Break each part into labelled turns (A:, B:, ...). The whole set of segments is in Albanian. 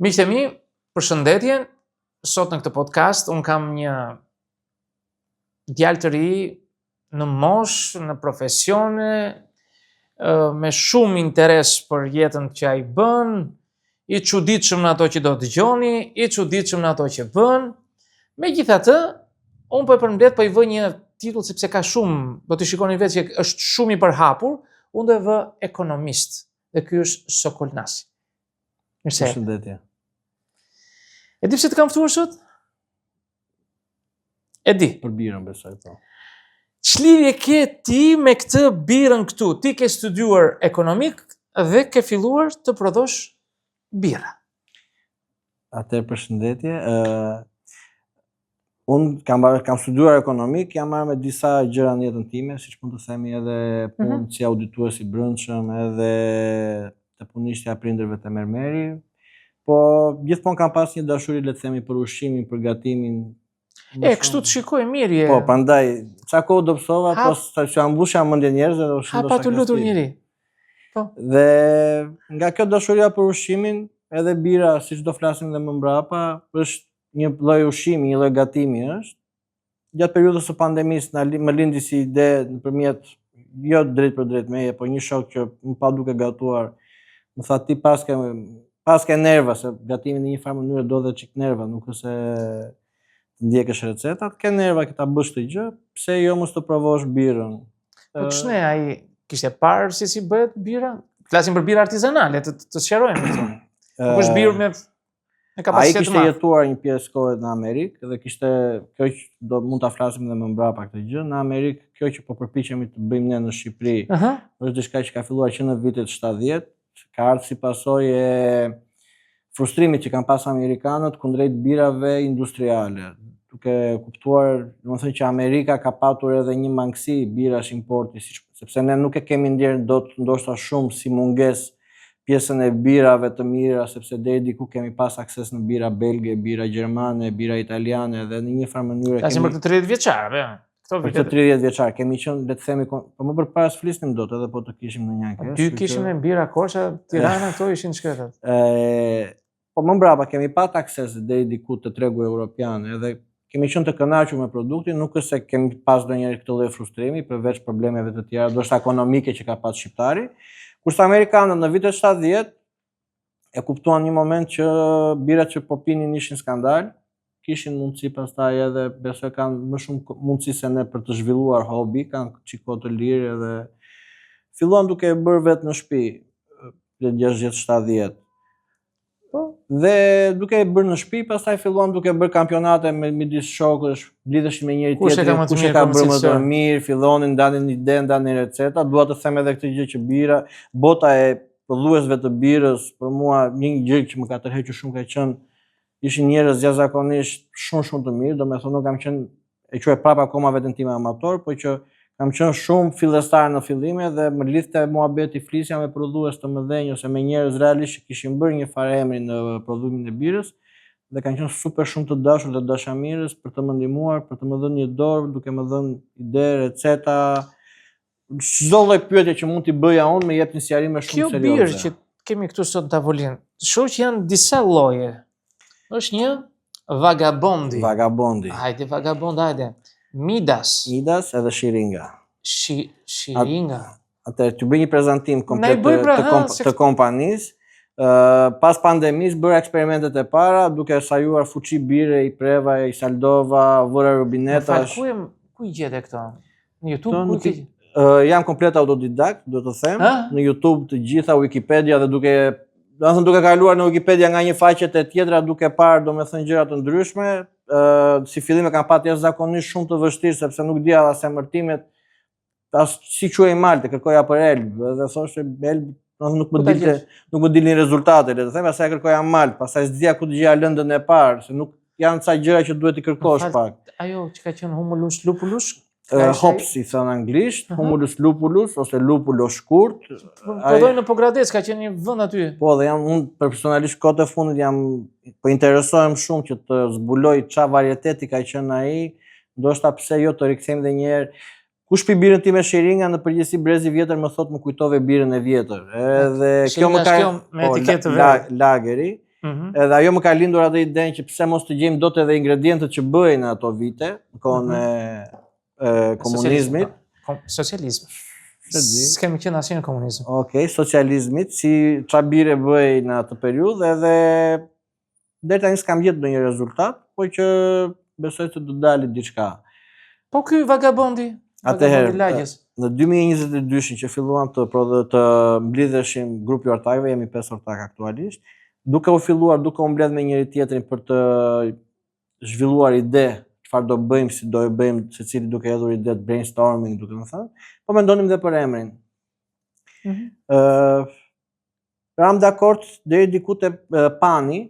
A: Miqtë e mi, përshëndetje. Sot në këtë podcast unë kam një djalë të ri në moshë, në profesione, me shumë interes për jetën që ai bën, i çuditshëm në ato që do të dëgjoni, i çuditshëm në ato që bën. Megjithatë, unë po e përmbledh, po i vë një titull sepse ka shumë, do të shikoni vetë që është shumë i përhapur, unë do e vë ekonomist. Dhe ky është Sokol Nasi. Mirëse.
B: Përshëndetje.
A: E di pse të kam ftuar sot? E di.
B: Për birën besoj po.
A: Ç'lidhje ke ti me këtë birën këtu? Ti ke studiuar ekonomik dhe ke filluar të prodhosh bira.
B: Atëherë përshëndetje. Unë kam studiuar ekonomik, jam marrë me disa gjëra në jetën time, siç mund të themi edhe punë si auditues i brendshëm, edhe të punishtja prindërve të mermeri. Po gjithmonë kam pas një dashuri, le të themi, për ushqimin, për gatimin.
A: Kështu të shikoj mirë je.
B: Po, prandaj ça kohë do psova, po sa që ambushja mendje njerëzve dhe ushqim.
A: Pa të lutur njëri. Po.
B: Dhe nga kjo dashuria për ushqimin, edhe bira, siç do flasim dhe më mbrapa, është një lloj ushqimi, një lloj gatimi është. Gjatë periudhës së pandemisë më lindi si ide nëpërmjet, jo drejt për drejt meje, po një shok që më pa duke gatuar, më tha ti pas ke nerva, se gatimi në një farë mënyrë do dhe çik nerva, nuk është se ndjekësh recetat, ke nerva që ta bësh këtë gjë, pse jo mos të provosh birën?
A: Po ç'ne ai kishte parë si bëhet bira? Flasim për birë artizanale, të sqarojmë këtu. Nuk është birë me kapacitet të madh.
B: Ai kishte jetuar një pjesë kohë në Amerikë dhe kishte kjo që mund ta flasim edhe më mbrapa këtë gjë, në Amerikë kjo që po përpiqemi të bëjmë ne në Shqipëri, është diçka që ka filluar që në vitet 70, ka ardhur si pasojë e frustrimit që kanë pas amerikanët kundrejt birave industriale. Duke kuptuar, domethënë që Amerika ka patur edhe një mangësi birash importi, sepse ne nuk e kemi ndjerë dot ndoshta shumë si mungesë pjesën e birave të mira, sepse deri diku kemi pas akses në bira belge, bira gjermane, bira italiane dhe në një farë mënyrë
A: Tasim për këtë 30 vjeçar,
B: Për këtë 30 vjeçar kemi qenë, le të themi, po më përpara s'flisnim dot, edhe po të kishim në një ankesë.
A: Dy kishim me bira Korça, Tirana, këto ishin shkretat.
B: Po më mbrapa kemi pat akses deri diku te tregu evropian, edhe kemi qenë të kënaqur me produktin, nuk është se kemi pas ndonjëherë këtë lloj frustrimi përveç problemeve të tjera, ndoshta ekonomike që ka pas shqiptari. Kurse amerikanët në vitet 70 e kuptuan një moment që birat që po pinin ishin skandal, kishin mundësi pastaj edhe besoj kanë më shumë mundësi se ne për të zhvilluar hobi, kanë çiko të lirë edhe filluan duke e bërë vetë në shtëpi në 60-70. Dhe duke e bërë në shtëpi, pastaj filluan duke bërë kampionate midis shokësh, lidheshin me njëri tjetrin, kush e ka bërë më të mirë, fillonin ndanin ide, ndanin receta. Dua të them edhe këtë gjë që bira, bota e prodhuesve të birës, për mua një gjë që më ka tërhequr shumë ka qenë ishin njerëz jashtëzakonisht shumë të mirë, domethënë nuk kam qenë e quaj prapë akoma veten time amator, por që kam qenë shumë fillestar në fillime dhe më lidhte muhabeti flisja me prodhues të mëdhenj ose me njerëz realisht që kishin bërë një farë emri në prodhimin e birës dhe kanë qenë super shumë të dashur dhe dashamirës për të më ndihmuar, për të më dhënë një dorë, duke më dhënë ide, receta, çdo lloj pyetje që mund t'i bëja unë më jepnin sqarime shumë serioze.
A: Kjo birë që kemi këtu sot në tavolinë, shoh që janë disa lloje. Është një vagabondi. Hajde vagabond, hajde. Midas
B: edhe Shiringa.
A: Shiringa.
B: Atëherë të bëj një prezantim komplet të kompanisë. Pas pandemisë bëra eksperimentet e para, duke sajuar fuçi bire, i preva, i saldova, vëra rubinetash.
A: Ku i gjete këto? Në YouTube?
B: Jam komplet autodidakt, do të them. Në YouTube të gjitha, Wikipedia dhe duke kaluar në Wikipedia nga një faqe te tjetra duke parë domethënë gjëra të ndryshme, si fillime kanë patë jashtëzakonisht shumë të vështirë sepse nuk dija as emërtimet, as si quhej malte, kërkoja për Elb, dhe thoshte Elb, nuk më dilnin rezultate, le të them, pastaj kërkoja malt, pastaj s'dija ku të gjeja lëndën e parë, se nuk janë ca gjëra që duhet i kërkosh pak.
A: Ajo që ka qenë humulus lupulus,
B: hops i thënë anglisht, humulus lupulus ose lupulo shkurt.
A: Prodhojnë në Pogradec, ka qenë një vend aty.
B: Po, dhe unë personalisht kohët e fundit po interesohem shumë që të zbuloj çfarë varieteti ka qenë ai, ndoshta pse jo të rikthejmë edhe një herë. Kush pi birën time Shiringa në përgjithësi brezi vjetër më thot më kujtove birën e vjetër. Edhe kjo më ka
A: me etiketë vërtet.
B: Lageri. Edhe ajo më ka lindur atë idenë që pse mos të gjejmë dot edhe ingredientët që bëjnë ato vite, në kohën e komunizmit.
A: Socializm. S'kemi qenë asnjë në komunizëm.
B: Okej, socializmit, si çfarë bire bëj në atë periudhë edhe deri tani s'kam gjetur ndonjë rezultat, po që besoj se do dalë diçka.
A: Po ky vagabondi
B: lagjes. Në 2022 që filluam të mblidheshim grupi ortakëve, jemi 5 ortak aktualisht, duke u mbledh me njëri tjetrin për të zhvilluar ide, çfarë do bëjmë, si do e bëjmë, secili duke hedhur ide brainstorming, duke më thënë, po mendonim dhe për emrin. Ram dakord deri diku te Pani,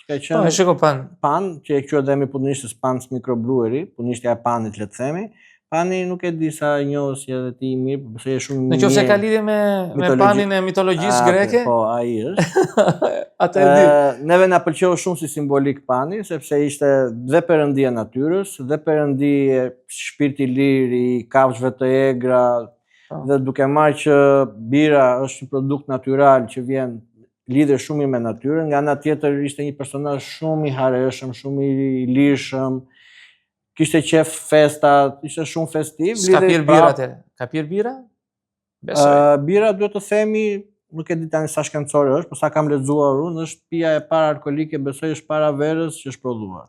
B: që ka qenë Pan, që e quhet dhe emri punënishtës Pan's Microbrewery, punënishtja e Panit, le të themi. Pani nuk e di sa e njoh si edhe ti mirë, pse është shumë mirë.
A: Nëse ka lidhje me Panin e mitologjisë greke?
B: Po, ai është.
A: Atë e di.
B: Neve na pëlqeu shumë si simbolik Pani, sepse ishte dhe perëndi e natyrës, dhe perëndi e shpirti lir i kafshëve të egra, dhe duke marrë që bira është një produkt natyral që vjen lidhur shumë me natyrën, nga ana tjetër ishte një personazh shumë i hareshëm, shumë i lirshëm. Kishte qef festa, ishte shumë festiv.
A: S'ka pirë bira atëherë? Ka pirë bira?
B: Bira duhet të themi, nuk e di tani sa shkencore është, por sa kam lexuar unë, është pija e parë alkolike, besoj është para verës që është prodhuar.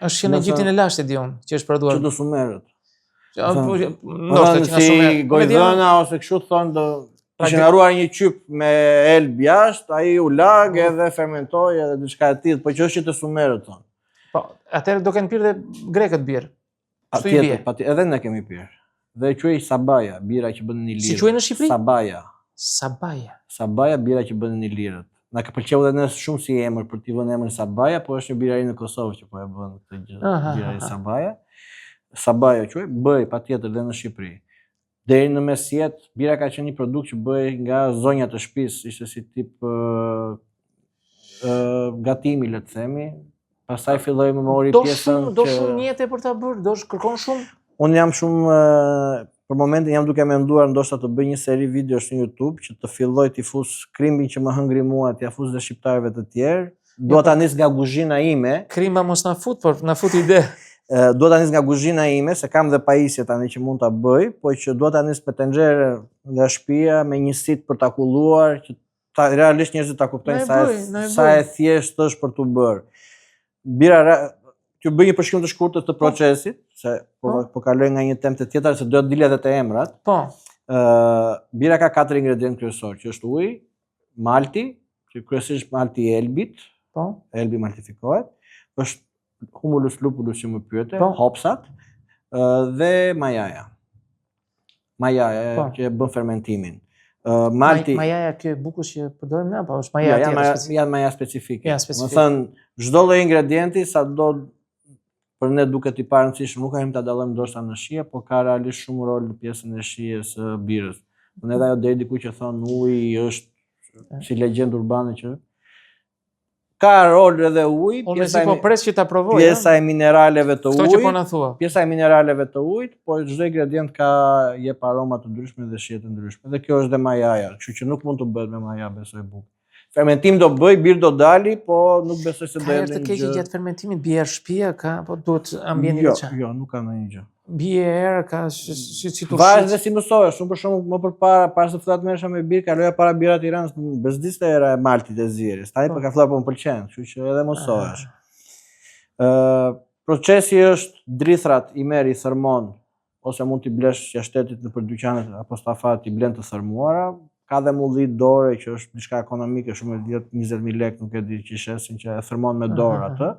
A: Është që në Egjiptin e lashtë di unë, që është prodhuar.
B: Që do Sumerët.
A: Ndoshta që nga Sumerët.
B: Gojdhëna ose kështu thonë do kishin harruar një qyp me elb jashtë, ai u lag edhe fermentoi edhe diçka e tillë, po që është që të Sumerët thonë.
A: Po, atëherë do kenë pirë dhe grekët birë.
B: Patjetër, edhe ne kemi pirë. Dhe quhej Sabaja, bira që bën në lirë.
A: Si quhej në Shqipëri?
B: Sabaja. Sabaja, bira që bën në lirët. Na ka pëlqeu edhe ne shumë si emër për t'i vënë emrin Sabaja, po është një birari në Kosovë që po e bën këtë gjë. Birari Sabaja. Sabaja quhej, bëj patjetër edhe në Shqipëri. Deri në mesjet, bira ka qenë një produkt që bëhej nga zonjat e shtëpisë, ishte si tip gatimi, le të themi. Pastaj filloi më mori pjesën
A: do shumë njete për ta bërë, do kërkon shumë.
B: Unë jam shumë për momentin jam duke menduar ndoshta të bëj një seri videosh në YouTube që të filloj t'i fus krimbin që më hëngri mua, t'ia fus dhe shqiptarëve të tjerë. Dua ta nis nga kuzhina ime.
A: Krimba mos na fut, por na fut ide.
B: Dua ta nis nga kuzhina ime, se kam dhe pajisje tani që mund ta bëj, po që dua ta nis me tenxhere nga shtëpia me një sit për ta kulluar, që realisht njerëzit ta kuptojnë sa e thjeshtë është për t'u bërë. Bira që bëj një përshkrim të shkurtër të procesit, se po kaloj nga një temë të tjetër se do të dilë edhe te emrat.
A: Po.
B: Bira ka 4 ingredientë kryesorë, që është uji, malti, që kryesisht malti i elbit, elbi maltifikohet, është humulus lupulus që më pyete, hopsat, dhe majaja. Majaja që bën fermentimin.
A: Majaja kjo bukush që përdorim ne apo është majaja tjetër?
B: Janë maja specifike. Do thënë çdo lloj ingredienti sado për ne duket i parëndësishëm, nuk arrim ta dallojmë ndoshta në shije, por ka realisht shumë rol në pjesën e shijes së birës. Në edhe ajo deri diku që thon uji është si legjendë urbane që ka rol edhe uji, pjesa e mineraleve të ujit.
A: Kto që po na thua.
B: Pjesa e mineraleve të ujit, po çdo ingredient ka jep aroma të ndryshme dhe shije të ndryshme. Dhe kjo është dhe majaja, kështu që nuk mund të bëhet me maja, besoj bukë. Fermentim do bëj, birë do dali, po nuk besoj se do
A: jetë të keqe gjatë fermentimit, bie shtëpia ka, po duhet ambienti i çaj.
B: Jo, nuk ka ndonjë gjë.
A: Bie erë ka si turshit.
B: Varet se si mësohesh, unë për shembull më përpara se fillat merresha me birë, kaloja para bira Tiranës, bezdiste era e maltit e zierit. Tani po ka filluar po më pëlqen, kështu që edhe mësohesh. Procesi është drithrat i merr i thërmon, ose mund t'i blesh jashtetit nëpër dyqanet apo stafat i blen të thërmuara. Ka dhe mullit dore që është diçka ekonomike, shumë e 10-20.000 lekë, nuk e di që shesin që e thërmon me dorë atë.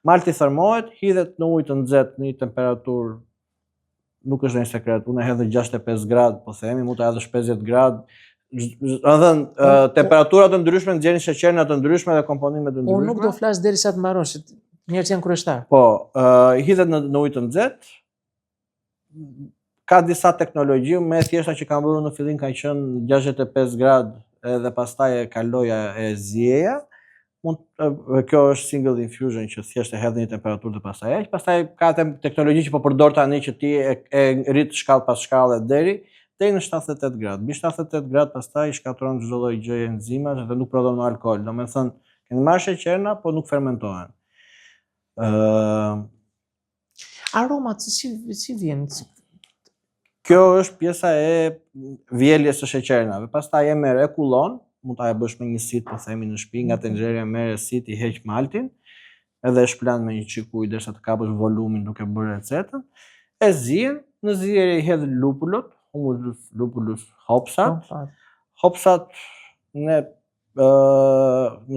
B: Malti thërmohet, hidhet në ujë të nxehtë në një temperaturë, nuk është një sekret, unë e hedh 65 gradë, po themi, mund ta hedhësh 50 gradë. Temperaturat të ndryshme nxjerrin sheqerna të ndryshme dhe komponime të ndryshme.
A: Unë nuk do flas derisa të mbarosh, se njerëzit janë kurioztar.
B: Po, hidhet në ujë të nxehtë. Ka disa teknologji, me thjeshta që kam bërë në fillim ka qenë 65 gradë edhe pastaj e kaloja e zjeja. Kjo është single infusion që thjesht e hedh në një temperaturë dhe pastaj heq. Pastaj ka teknologji që po përdor tani që ti e rrit shkallë pas shkallë deri në 78 gradë. Mbi 78 gradë pastaj shkatron çdo lloj gjëje enzimash dhe nuk prodhon alkool. Domethënë Kemi marrë sheqerna, po nuk fermentohen.
A: Aromat si vjen?
B: Kjo është pjesa e vjeljes së sheqernave. Pastaj e merr e kullon, mund ta bësh me një sit, po themi në shtëpi, nga tenxheria merr sit, i heq maltin, edhe e shplan me një çik ujë derisa të kapësh volumin duke bërë recetën. E zihen, në zierje i hedh lupulot, Humulus lupulus hopsat. Hopsat në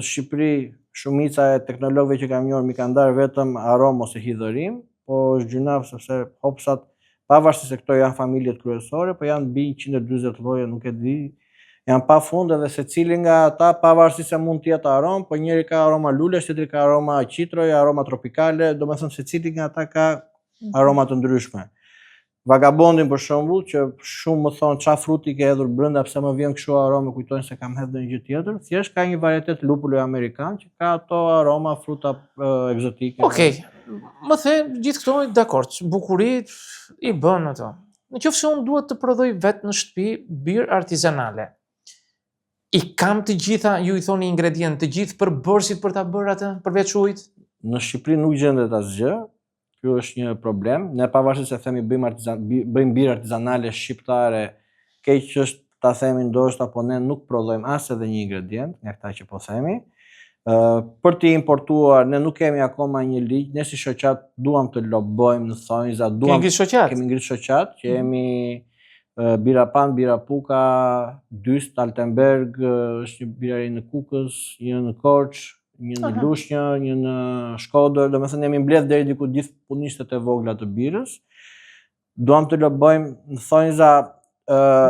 B: Shqipëri shumica e teknologëve që kam njohur mi kanë ndarë vetëm aromë ose hidhërim, po është gjynaf sepse hopsat, pavarësisht se këto janë familjet kryesore, po janë mbi 140 lloje, nuk e di, janë pafund edhe secili nga ata pavarësisht se mund të jetë aromë, po njëri ka aroma lulesh, tjetri ka aroma citroje, aroma tropikale, domethënë secili nga ata ka aroma të ndryshme. Vagabondin për shembull, që shumë më thonë çfarë fruti ke hedhur brenda, pse më vjen kështu aromë, kujtojnë se kam hedhur një gjë tjetër. Thjesht ka një varietet lupulo amerikan që ka ato aroma fruta egzotike.
A: Okej. Më the gjithë këto, dakord, bukurit i bën ato. Në qoftë se unë duhet të prodhoj vetë në shtëpi birë artizanale. I kam të gjitha, ju i thoni ingredient, të gjithë përbërësit për ta bërë atë, përveç ujit?
B: Në Shqipëri nuk gjendet asgjë. Kjo është një problem. Ne pavarësisht se themi bëjmë birë artizanale shqiptare, keq është ta themi ndoshta, po ne nuk prodhojmë as edhe një ingredient nga këta që po themi. Për të importuar, ne nuk kemi akoma një ligj, ne si shoqat duam të lobojmë në thonjza, kemi ngritë shoqat, që jemi Bira Pan, Bira Puka, Dyst, Altenberg, është një birari në Kukës, një në Korç, një në Lushnjë, një në Shkodër, domethënë jemi mbledh deri diku gjithë punishtet e vogla të birës. Duam të lobojmë në thonjza.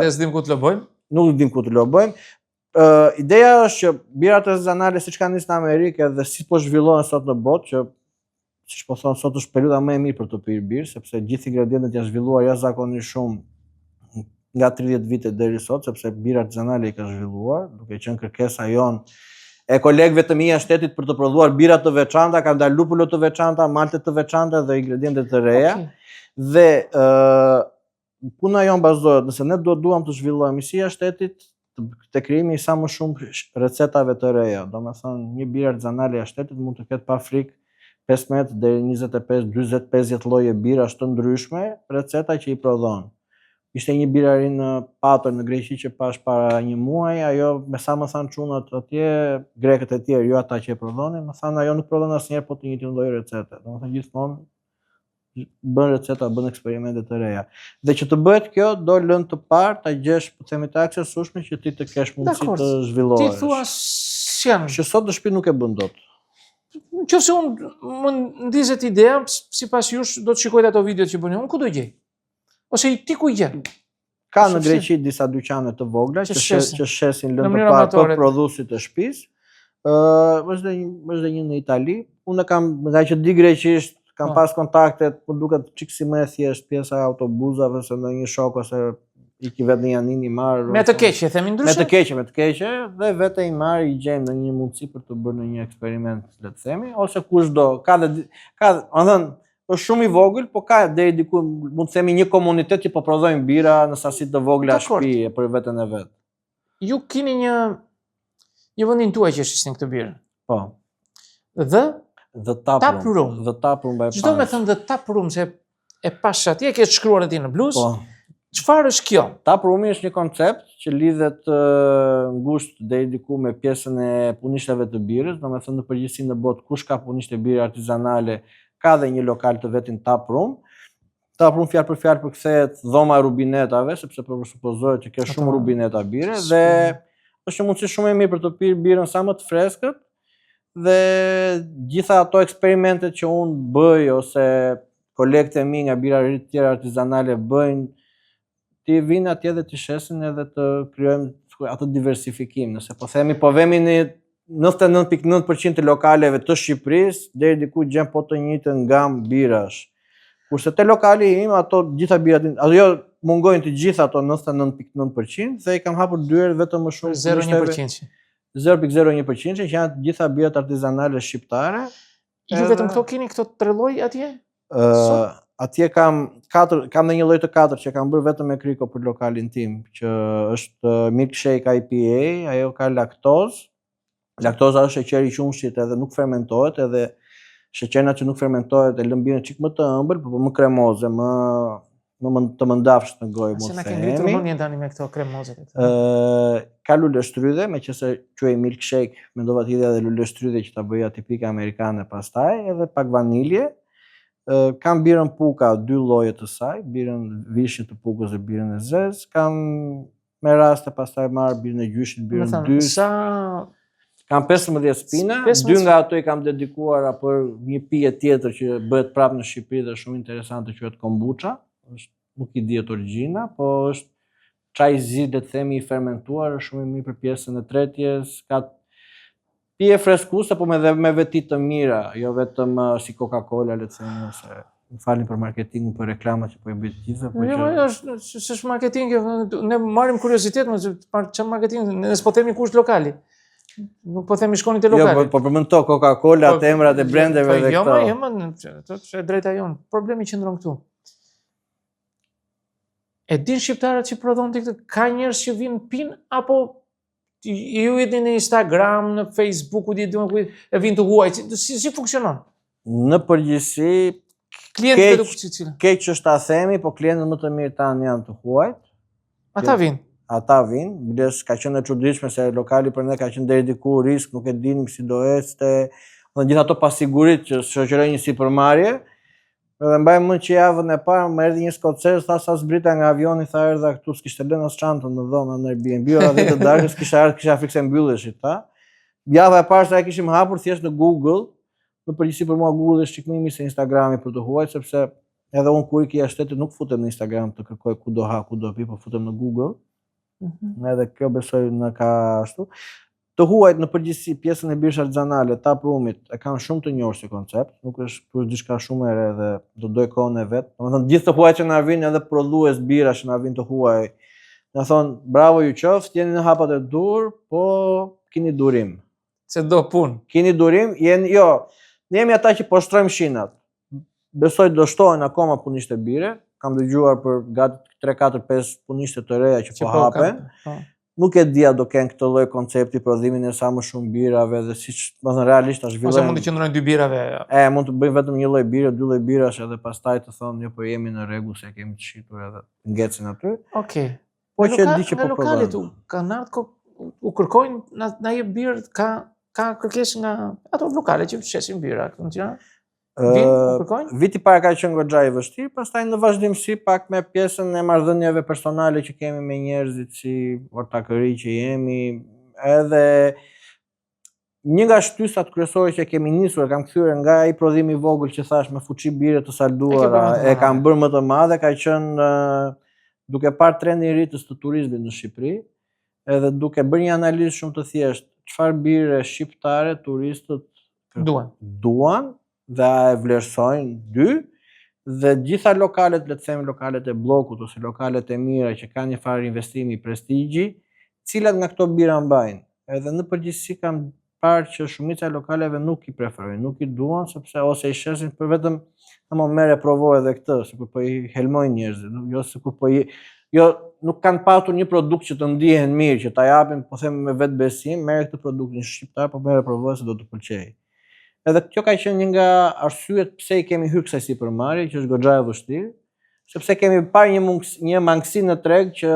A: Ne s'dim ku të lobojmë?
B: Nuk dim ku të lobojmë. Ideja është që birat artizanale siç kanë nisë në Amerikë dhe si po zhvillohen sot në botë, që siç po thon sot është periudha më e mirë për të pirë birë, sepse gjithë ingredientët janë zhvilluar jashtëzakonisht shumë nga 30 vite deri sot, sepse bira artizanale i ka zhvilluar, duke qenë kërkesa jon e kolegëve të mia shtetit për të prodhuar bira të veçanta, kanë dalë lupulo të veçanta, malte të veçanta dhe ingrediente të reja. Dhe puna jon bazohet, nëse ne duam të zhvillohemi si jashtë shtetit, të krijimi sa më shumë recetave të reja. Domethënë një birë artizanale jashtë shtetit mund të ketë pa frikë 15 deri 25, 40, 50 lloje birash të ndryshme, receta që i prodhon. Ishte një birari në Pator në Greqi që pash para një muaji, ajo me sa më thanë çunat atje, grekët e tjerë, jo ata që e prodhonin, më thanë ajo nuk prodhon asnjëherë po të njëjtin lloj recete. Domethënë gjithmonë bën receta, bën eksperimente të reja. Dhe që të bëhet kjo, do lënë të parë ta gjesh, po themi të aksesueshme që ti të kesh mundësi të zhvillohesh.
A: Ti thua s'janë.
B: Që sot në shtëpi nuk e bën dot.
A: Nëse unë më ndizet ideja, sipas jush do të shikoj ato videot që bëni, unë ku do gjej? Ose ti ku gjen?
B: Ka në Greqi disa dyqane të vogla që shesin lëndë të parë për prodhuesit e shtëpisë. Është dhe një në Itali. Unë kam, nga që di greqisht, kam pas kontakte, por duket çik si më e thjesht pjesa e autobusave se ndonjë shok ose iki vetë në Janin i marr.
A: Me të keqe, themi ndryshe?
B: Me të keqe, dhe vetë i marr i gjejmë në një mundësi për të bërë në një eksperiment, le të themi, ose kushdo. Është shumë i vogël, po ka deri diku mund të themi një komunitet që po prodhojnë bira në sasi të vogla shtëpi për veten e vet.
A: Ju keni një vendin tuaj që shisin këtë birë.
B: Po. The Tap Room. The Tap Room by Punch.
A: Çdo me thënë The Tap Room se e pash atje, ke shkruar aty në bluzë.
B: Po.
A: Çfarë është kjo?
B: Tap Room është një koncept që lidhet ngushtë deri diku me pjesën e punishteve të birës, domethënë në përgjithësi në botë kush ka punishte bire artizanale ka dhe një lokal të vetin Tap Room. Tap Room fjalë për fjalë përkthehet dhoma e rubinetave, sepse presupozohet që ka shumë rubineta bire dhe është një mundësi shumë e mirë për të pirë birën sa më të freskët. Dhe gjitha ato eksperimentet që unë bëj ose kolegët e mi nga birarit tjera artizanale bëjnë, ti vinë atje dhe të shesin edhe të krijojmë atë diversifikim. Nëse po themi, po vemi në 99.9% të lokaleve të Shqipërisë, deri diku gjen po të njëjtën gamë birash. Kurse te lokali im, ato gjitha birat, ajo mungojnë të gjitha ato 99.9% dhe i kam hapur dyert vetëm më shumë
A: 0.1%.
B: 0.01% që janë të gjitha birat artizanale shqiptare.
A: Ju vetëm këto keni këto 3 lloj atje?
B: Atje kam në një lloj të 4 që kam bërë vetëm me kriko për lokalin tim, që është milkshake IPA, ajo ka laktozë. Laktoza është sheqeri i qumshit edhe nuk fermentohet, edhe sheqerna që nuk fermentohet e lën birën çik më të ëmbël, por më kremoze, më të mëndafshët në gojë, mund
A: Se na
B: të
A: ke ngritur
B: themi.
A: mendjen tani me këto kremozet.
B: Ka lule shtrydhe, meqense quhej milkshake, mendova të hidhja edhe lule shtrydhe që ta bëja tipike amerikane pastaj, edhe pak vanilje. Kam birën puka, 2 lloje të saj, birën vishit të pukës dhe birën e zezë. Kam me raste pastaj marr birën e gjyshit, birën dys. Kam 15 spina, 2 nga ato i kam dedikuara për një pije tjetër që bëhet prapë në Shqipëri dhe shumë interesante, quhet kombucha. Nuk i dihet origjina, po është çaj zi, le të themi, i fermentuar, është shumë i mirë për pjesën e tretjes, ka pije freskuese, po me veti të mira, jo vetëm si Coca-Cola, le të themi, ose më falni për marketingun, për reklamat që po i bëj të gjitha, po
A: që s'është marketing, ne marrim kuriozitet, çfarë marketing, ne s'po themi kusht lokali. Nuk po themi shkoni te lokali.
B: Jo, po përmend to Coca-Cola, emrat e brendeve dhe këto.
A: Jo, është drejta jon. Problemi qëndron këtu. E din shqiptarët që prodhon këtë, ka njerëz që vinë pinë apo ju jeni në Instagram, në Facebook, e vinë të huaj, si funksionon?
B: Në përgjithësi, keq është ta themi, po klientët më të mirë tanë janë të huajt.
A: Ata vinë.
B: Ata vinë, biles ka qenë e çuditshme se lokali për ne ka qenë deri diku risk, nuk e dinim si do ecte, dhe gjithë ato pasigurit që shoqëroi një sipërmarrje. Edhe mbaj mend që javën e parë më erdhi një skocez, tha sa zbrita nga avioni, tha erdha këtu, s'kishte lënë as çantën në dhomë në Airbnb, ora 10 të darkës kisha fikse mbylleshit, ta. Java e parë sa e kishim hapur thjesht në Google, në përgjithësi për mua Google është çik më i mirë se Instagrami për të huajt, sepse edhe unë kur i kija shtetit nuk futem në Instagram të kërkoj ku do ha, ku do pi, po futem në Google. Edhe kjo besoj në ka ashtu. Të huajt në përgjithësi pjesën e birës artizanale, tap roomit, e kanë shumë të njohur si koncept, nuk është diçka shumë e re dhe do doj kohën e vet. Domethënë gjithë të huajt që na vinë edhe prodhues birash që na vinë të huaj, na thon bravo ju qoftë, jeni në hapat e dur, po keni durim.
A: Se do punë.
B: Keni durim, ne jemi ata që poshtrojmë shinat. Besoj do shtohen akoma punisht e bire. Kam dëgjuar për gati 3, 4, 5 punishte të reja që po hapen. Nuk e dia do kenë këtë lloj koncepti prodhimin e sa më shumë birave dhe siç, domethënë realisht ta zhvillojmë.
A: Ose mund të qëndrojnë 2 birave.
B: Mund të bëjmë vetëm një lloj bire, 2 lloj birash edhe pastaj të thonë jo po jemi në rregull se kemi të shitur edhe ngecin aty.
A: Okej.
B: Po që di që po
A: lokalet kanë ardhur u kërkojnë na jep birë, ka kërkesë nga ato lokale që shesin bira këtu në Tiranë. Viti para ka qenë goxha i vështirë, pastaj në vazhdimsi pak me pjesën e marrëdhënieve personale që kemi me njerëzit si ortakëri që jemi, edhe një nga shtysat kryesore që kemi nisur, kam kthyer nga ai prodhim i vogël që thash me fuçi bire të salduara, e kam bërë më të madhe, ka qenë duke parë trendin i ri të turizmit në Shqipëri, edhe duke bërë një analizë shumë të thjeshtë, çfarë bire shqiptare turistët duan dhe e vlerësojnë 2, dhe gjitha lokalet, le të themi lokalet e bllokut ose lokalet e mira që kanë një farë investimi prestigji, cilat nga këto bira mbajnë. Edhe në përgjithësi kam parë që shumica e lokaleve nuk i preferojnë, nuk i duan sepse ose i shesin për vetëm merre provoj edhe këtë, sikur po i helmojnë njerëzit, jo sikur po nuk kanë patur një produkt që të ndihen mirë, që ta japin, po them me vetbesim, merr këtë produktin shqiptar, po merr provoj se do të pëlqejë. Edhe kjo ka qenë një nga arsyet pse i kemi hyrë kësaj sipërmarrje, që është goxha e vështirë, sepse kemi parë një mangësi në treg që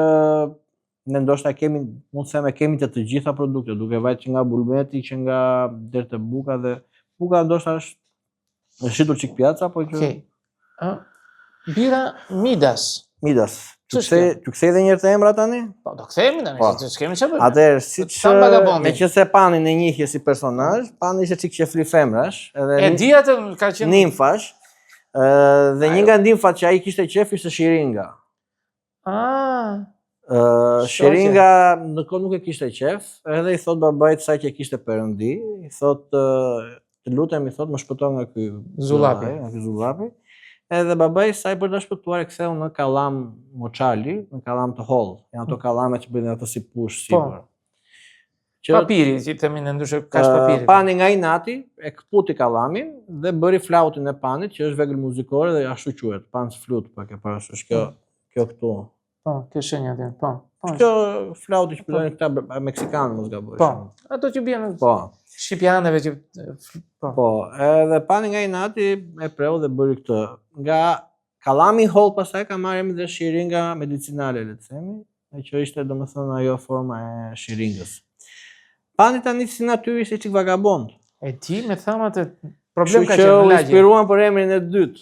A: ne ndoshta mund të them kemi të gjitha produktet, duke vajtë që nga bulmeti, që nga deri te buka, dhe buka ndoshta është shitur çik pjaca, po që bira Midas.
B: Tu kthej edhe një herë të emra tani?
A: Po, do kthehemi tani, s'kemi çfarë bëjmë.
B: Atëherë, siç meqense Panin e njihje si personazh, Pani ishte çik qefli femrash, edhe
A: e di atë ka qenë
B: nimfash, dhe një nga nimfat që ai kishte qef ishte Shiringa. Shiringa në kohë nuk e kishte qef, edhe i thot babait saj që kishte perëndi, i thot të lutem, i thot më shpëto nga ky zullapi. Edhe babai saj për ta shpëtuar e ktheu në kallam moçali, në kallam të holl. Janë ato kallame që bëjnë ato si push sipër.
A: Papiri, si themi ne ndryshe kaç papiri.
B: Pani nga inati e kputi kallamin dhe bëri flautin e Panit, që është vegël muzikore dhe ashtu quhet, Pan's flute, pa ke parasysh kjo këtu.
A: Po, kjo shenja atje. Po.
B: Kjo flauti që përdojnë këta Meksikanë, mos gaboj.
A: Po, ato që bjen shqipjanëve që
B: Po, edhe pani nga inati e preu dhe bëri këtë. Nga Kallami Hall pastaj ka marrë emrin dhe shiringa medicinale, le të themi, që ishte domethënë ajo forma e shiringës. Pani tani si natyri si çik vagabond.
A: E ti me thamat e problem ka
B: që
A: qenë
B: u
A: lagje.
B: inspiruan për emrin e dytë,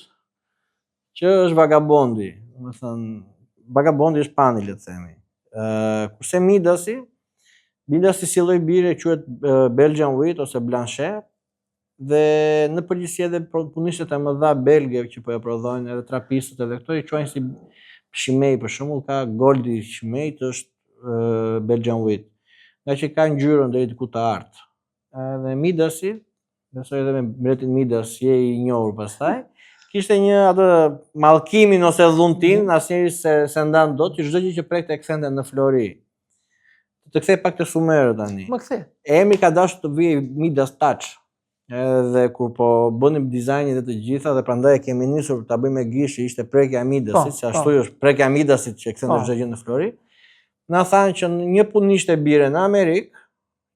B: që është vagabondi. Domethënë vagabondi është pani, le të themi. Kurse Midasi si lloj bire quhet Belgian Wheat ose Blanchet, dhe në përgjithësi edhe punishtet e mëdha belge që po e prodhojnë, edhe trapistët edhe këto i quajnë si Chimay, për shembull ka Goldi Chimay, është Belgian Wheat, nga që ka ngjyrën deri diku të artë. Edhe Midasi, besoj edhe me mbretin Midas, je i njohur pastaj, kishte një atë mallkimin ose dhuntin, asnjëri se ndan dot, që çdo gjë që prekte e kthente në flori. Të kthej pak të sumerët tani.
A: Më kthe.
B: Emri ka dashur të vijë Midas Touch. Edhe kur po bënim dizajnin dhe të gjitha, dhe prandaj e kemi nisur ta bëjmë me gishtë, ishte prekja e Midasit, që ashtu është prekja e Midasit që kthente çdo gjë në flori. Na thanë që një punishte bire në Amerikë,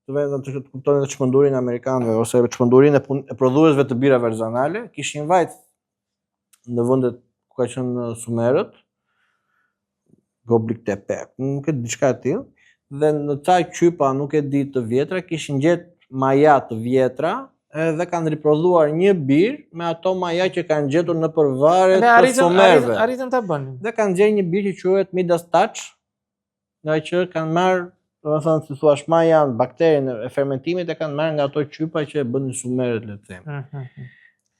B: të kuptonin dhe çmendurin amerikanëve ose çmendurin e prodhuesve të birave artizanale, kishin vajt në vendet ku ka qenë sumerët, Goblik Tepe, nuk e di diçka e tillë, dhe në ca qypa nuk e di të vjetra kishin gjetë maja të vjetra, dhe kanë riprodhuar një birë me ato maja që kanë gjetur në përvaret të sumerëve.
A: Arritën ta bënin.
B: Dhe kanë gjetur një birë që quhet Midas Touch, nga që kanë marrë, domethënë si thua maja, bakterinë e fermentimit e kanë marrë nga ato qypa që e bënin sumerët, le të themi.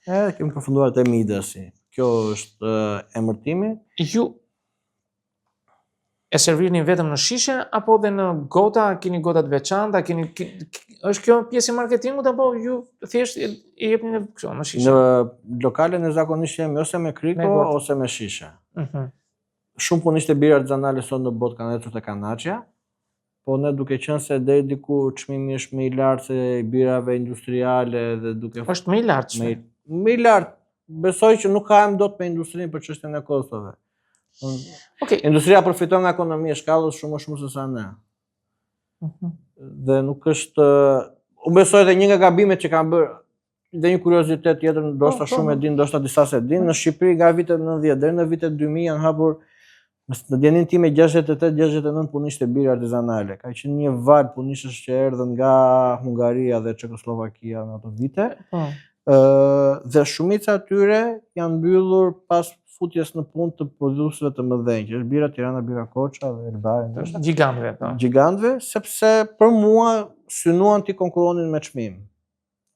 B: Edhe kemi përfunduar te Midasi. Kjo është emërtimi.
A: Ju e servirni vetëm në shishe apo dhe në gota, keni gota të veçanta, është kjo pjesë e marketingut apo ju thjesht i jepni në shishe?
B: Në lokale ne zakonisht jemi ose me kriko ose me shishe. Shumë punishte bire artizanale sot në botë kanë ecur te Kanaçja, po ne duke qenë se deri diku çmimi është më i lartë se birave industriale dhe duke
A: është më i lartë.
B: Më i lartë. Besoj që nuk ka dot me industrinë për çështjen e kostove. Industria përfiton nga ekonomia e shkallës shumë më shumë se sa ne. Dhe nuk është, unë besoj dhe një nga gabimet që kanë bërë, dhe një kuriozitet tjetër, ndoshta shumë e din, ndoshta disa se din, në Shqipëri nga vitet 90 deri në vitet 2000 janë hapur në djenin time 68-69 punishte bire artizanale. Ka qenë një val punishës që erdhën nga Hungaria dhe Çekoslovakia në ato vite. Dhe shumica atyre janë mbyllur pas futjes në punë të prodhuesve të mëdhenj, që është Bira Tirana, Bira Korça dhe Elbari. Gjigantëve, sepse për mua synuan ti konkuronin me çmim.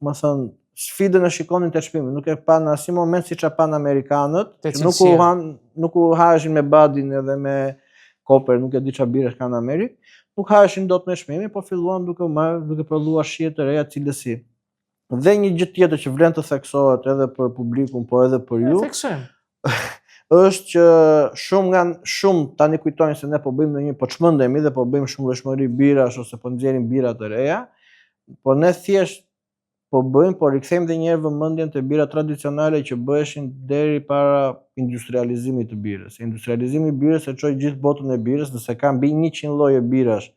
B: Më thënë, sfidën e shikonin te çmimi, nuk e pan në asnjë moment siç e pan amerikanët, që nuk u haheshin me badin edhe me koper, nuk e di çfarë bire kanë në Amerikë, nuk haheshin dot me çmimi, po filluan duke prodhuar shije të reja cilësi. Dhe një gjë tjetër që vlen të theksohet edhe për publikun, po edhe për ju, është që shumë tani kujtojnë se ne po bëjmë po çmendemi dhe po bëjmë shumë lëshmëri birash ose po nxjerrim bira të reja, por ne thjesht po bëjmë, por rikthejmë edhe një herë vëmendjen te bira tradicionale që bëheshin deri para industrializimit të birës. Industrializimi i birës e çoi gjithë botën e birës, nëse ka mbi 100 lloje birash,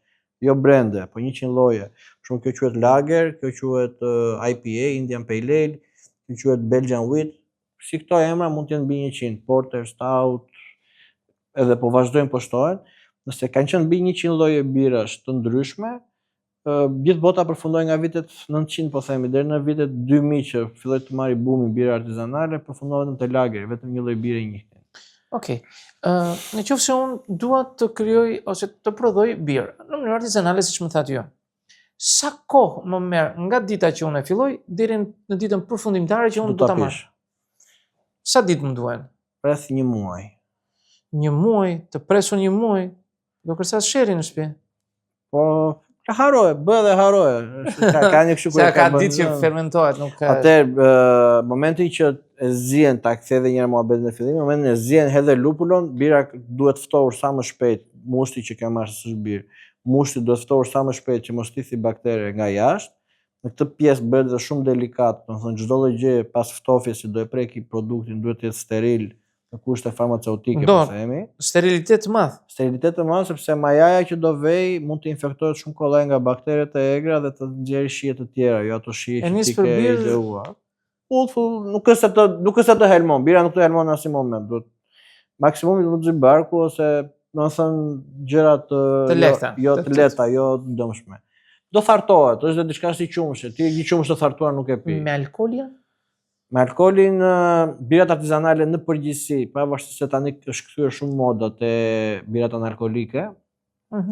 B: jo brende, po 100 lloje. Shumë kjo quhet lager, kjo quhet IPA, Indian Pale Ale, kjo quhet Belgian Wheat. Si këto emra mund të jenë mbi 100, Porter, Stout, edhe po vazhdojnë po shtohen. Nëse kanë qenë mbi 100 lloje birash të ndryshme, gjithë bota përfundoi nga vitet 900, po themi, deri në vitet 2000 që filloi të marrë bumi bira artizanale, përfundoi vetëm te lageri, vetëm një lloj bire njëjtë.
A: Okej. Në qoftë se unë dua të krijoj ose të prodhoj birë në mënyrë artizanale siç më thatë ju. Sa kohë më merr nga dita që unë e filloj deri në ditën përfundimtare që unë do ta marr? Sa ditë më duhen?
B: Rreth një muaj.
A: Një muaj, të presur një muaj, do kërcas sherrin në shtëpi.
B: Po, ka haroje, bë dhe haroje. Ka një kështu kur
A: ka ditë që fermentohet, nuk ka.
B: Atëherë, momentin që e zien, ta kthe edhe një herë muhabetin e fillimit, momentin e zien hedhe lupulon, bira duhet ftohur sa më shpejt, mushti që ka marrë s'është birë. Mushti duhet ftohur sa më shpejt që mos tithi baktere nga jashtë. Në këtë pjesë bëhet dhe shumë delikat, do të thonë çdo lloj gjë pas ftofjes që do e preki produktin duhet të jetë steril në kushte farmaceutike,
A: Do,
B: po themi.
A: sterilitet të madh.
B: Sterilitet të madh sepse majaja që do vej mund të infektohet shumë kollaj nga bakteret e egra dhe të nxjerrë shije të tjera, jo ato shije
A: E
B: që
A: nis
B: ti
A: për
B: ke
A: birë-
B: ideuar. Nuk është se të helmon, bira nuk të helmon në asnjë moment. Duhet maksimumi do të zi barku ose do të thënë gjëra
A: Të lehta.
B: jo të lehta, jo të dëmshme. Do thartohet, është diçka si qumshi. Ti një qumsh të thartuar nuk e pi.
A: Me alkolin?
B: Me alkolin, birat artizanale në përgjithësi, pavarësisht se tani është kthyer shumë moda te birat analkolike,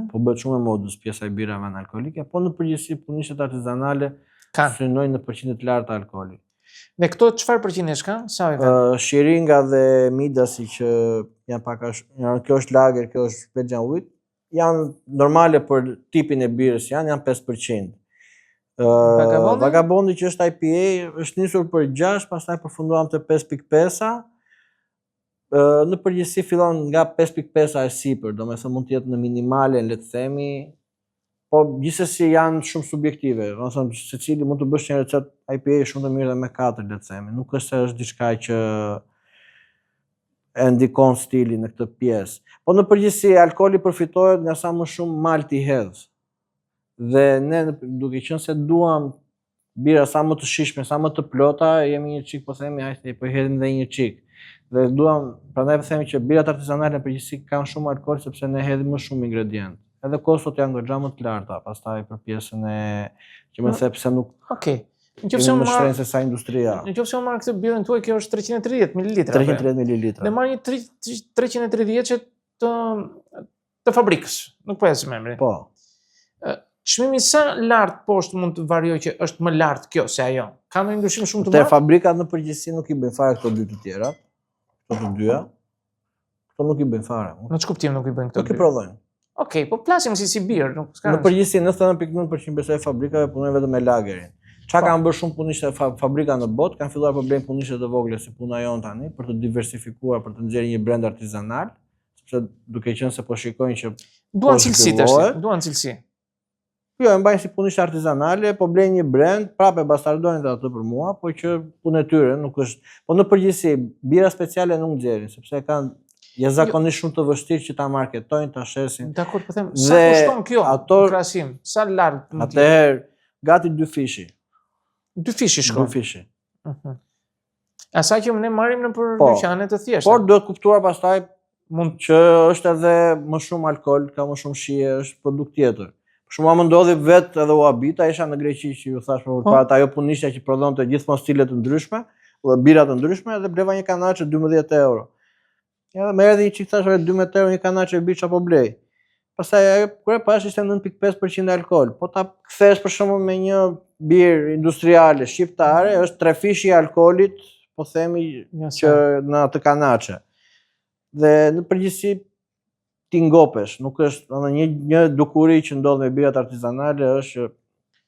B: po bëhet shumë e modës pjesa e birave analkolike, po në përgjithësi punishtet artizanale synojnë në përqindje të larta alkooli.
A: Dhe këto çfarë përqindjesh kanë? Sa i kanë?
B: Shiringa dhe midasi që janë pak kjo është lager, kjo është Belgian wheat, janë normale për tipin e birës, janë 5%. Vagabondi që është IPA është nisur për 6, pastaj përfunduam te 5.5. Në përgjithësi fillon nga 5.5 e sipër, domethënë mund të jetë në minimale, le të themi, po gjithsesi janë shumë subjektive. Domethënë secili mund të bësh një recetë IPA shumë të mirë dhe me 4, le të themi. Nuk është se është diçka që e ndikon stilin në këtë pjesë. Po në përgjithësi alkooli përfitohet nga sa më shumë malt i hedh. Dhe ne duke qenë se duam bira sa më të shishme, sa më të plota, jemi një çik po themi, hajde po hedhim edhe një çik. Dhe duam, prandaj po themi që birat artizanale në përgjithësi kanë shumë alkool sepse ne hedhim më shumë ingredient. Edhe kostot janë goxha më të larta, pastaj për pjesën e që më the pse nuk.
A: Okej.
B: Nëse më shtren se sa industria.
A: Nëse unë marr këtë birën tuaj, kjo është 330 ml.
B: 330 ml.
A: Dhe marr një 330 që të fabrikës, nuk po e di emrin.
B: Po.
A: Çmimi sa lart poshtë mund të variojë që është më lart kjo se ajo? Ka ndonjë ndryshim shumë të
B: madh?
A: madh?
B: Te fabrikat në përgjithësi nuk i bëjnë fare këto dy të tjera. Këto të dyja. Këto nuk i bëjnë fare.
A: Në ç'kuptim nuk i bëjnë këto?
B: Nuk i prodhojnë.
A: Okej, po flasim si birë, nuk ska.
B: Në përgjithësi 99.9% besoj fabrikave punojnë vetëm me lagerin. Çka kanë bërë shumë punishte fabrika në botë, kanë filluar problem punishte të vogla si puna jon tani për të diversifikuar, për të nxjerrë një brand artizanal, sepse duke qenë se po shikojnë që
A: duan cilësi tash, duan cilësi.
B: Jo, e mbajnë si punishte artizanale, po blejnë një brand, prapë bastardojnë atë për mua, po që punë e tyre nuk është. Po në përgjithësi, bira speciale nuk nxjerrin, sepse kanë jashtëzakonisht shumë të vështirë që ta marketojnë, ta shesin.
A: Dakor, po them, sa kushton kjo në krahasim? Sa lart mund të jetë?
B: Atëherë, gati 2 fishi.
A: 2 fishi shkon.
B: 2 fishi.
A: Asaj që ne marrim në për dyqane të thjeshta.
B: Por duhet kuptuar pastaj mund që është edhe më shumë alkool, ka më shumë shije, është produkt tjetër. Për shembull, më ndodhi vetë edhe u habita, isha në Greqi që ju thash për para ajo punishja që prodhonte gjithmonë stile të ndryshme, dhe bira të ndryshme dhe bleva një kanaçe 12 euro. Ja, më erdhi një çik thash 12 euro një kanaçe bir çapo blej. Pastaj ajo kur e pash ishte 9.5% alkool. Po ta kthesh për shembull me një birë industriale shqiptare, është 3 fishi i alkoolit, po themi që në atë kanaçe. Dhe në përgjithësi ti ngopesh, nuk është një dukuri që ndodh me birat artizanale është